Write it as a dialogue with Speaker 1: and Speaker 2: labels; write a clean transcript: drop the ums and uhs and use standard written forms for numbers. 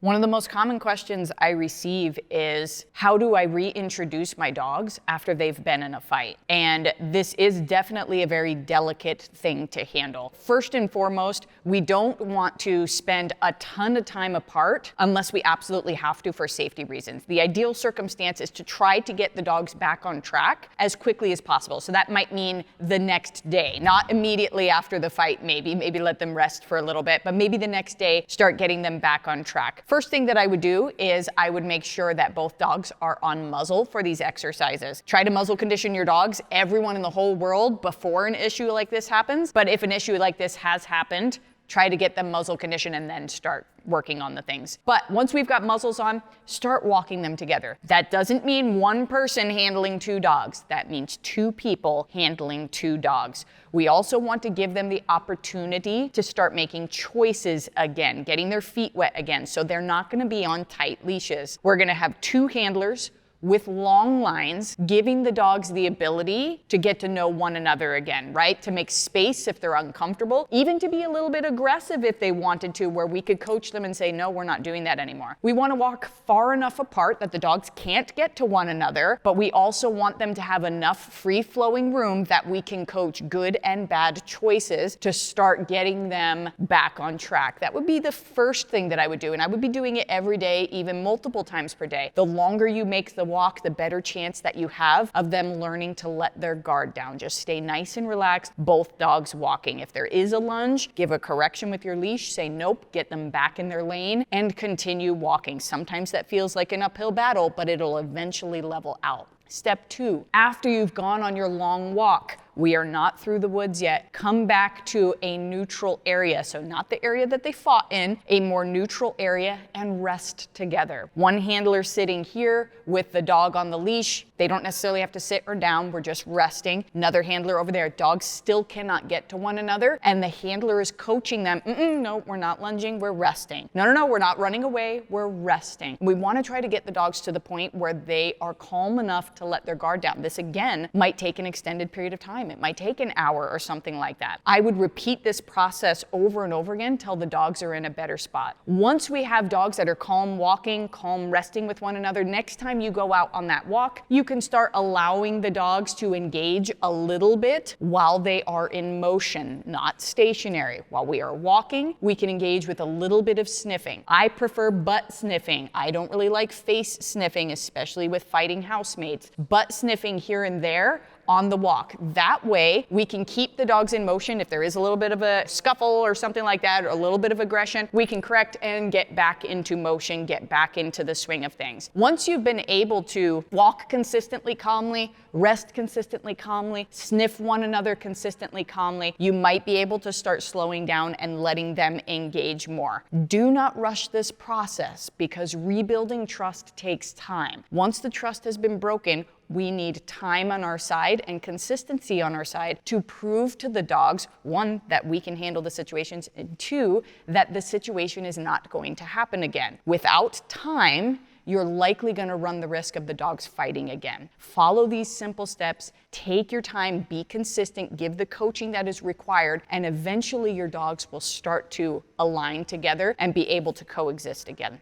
Speaker 1: One of the most common questions I receive is, how do I reintroduce my dogs after they've been in a fight? And this is definitely a very delicate thing to handle. First and foremost, we don't want to spend a ton of time apart unless we absolutely have to for safety reasons. The ideal circumstance is to try to get the dogs back on track as quickly as possible. So that might mean the next day, not immediately after the fight, maybe let them rest for a little bit, but maybe the next day start getting them back on track. First thing that I would do is I would make sure that both dogs are on muzzle for these exercises. Try to muzzle condition your dogs, everyone in the whole world, before an issue like this happens. But if an issue like this has happened, try to get them muzzle conditioned and then start working on the things. But once we've got muzzles on, start walking them together. That doesn't mean one person handling two dogs. That means two people handling two dogs. We also want to give them the opportunity to start making choices again, getting their feet wet again, so they're not gonna be on tight leashes. We're gonna have two handlers with long lines, giving the dogs the ability to get to know one another again, right? To make space if they're uncomfortable, even to be a little bit aggressive if they wanted to, where we could coach them and say, no, we're not doing that anymore. We want to walk far enough apart that the dogs can't get to one another, but we also want them to have enough free-flowing room that we can coach good and bad choices to start getting them back on track. That would be the first thing that I would do, and I would be doing it every day, even multiple times per day. The longer you make the walk, the better chance that you have of them learning to let their guard down. Just stay nice and relaxed, both dogs walking. If there is a lunge, give a correction with your leash, say nope, get them back in their lane, and continue walking. Sometimes that feels like an uphill battle, but it'll eventually level out. Step 2, after you've gone on your long walk, we are not through the woods yet. Come back to a neutral area. So not the area that they fought in, a more neutral area, and rest together. One handler sitting here with the dog on the leash. They don't necessarily have to sit or down, we're just resting. Another handler over there. Dogs still cannot get to one another, and the handler is coaching them. No, we're not lunging, we're resting. No, we're not running away, we're resting. We want to try to get the dogs to the point where they are calm enough to let their guard down. This again might take an extended period of time. It might take an hour or something like that. I would repeat this process over and over again till the dogs are in a better spot. Once we have dogs that are calm walking, calm resting with one another, next time you go out on that walk, you can start allowing the dogs to engage a little bit while they are in motion, not stationary. While we are walking, we can engage with a little bit of sniffing. I prefer butt sniffing. I don't really like face sniffing, especially with fighting housemates. Butt sniffing here and there on the walk. That way, we can keep the dogs in motion. If there is a little bit of a scuffle or something like that, or a little bit of aggression, we can correct and get back into motion, get back into the swing of things. Once you've been able to walk consistently calmly, rest consistently calmly, sniff one another consistently calmly, you might be able to start slowing down and letting them engage more. Do not rush this process, because rebuilding trust takes time. Once the trust has been broken, we need time on our side and consistency on our side to prove to the dogs, one, that we can handle the situations, and two, that the situation is not going to happen again. Without time, you're likely going to run the risk of the dogs fighting again. Follow these simple steps, take your time, be consistent, give the coaching that is required, and eventually your dogs will start to align together and be able to coexist again.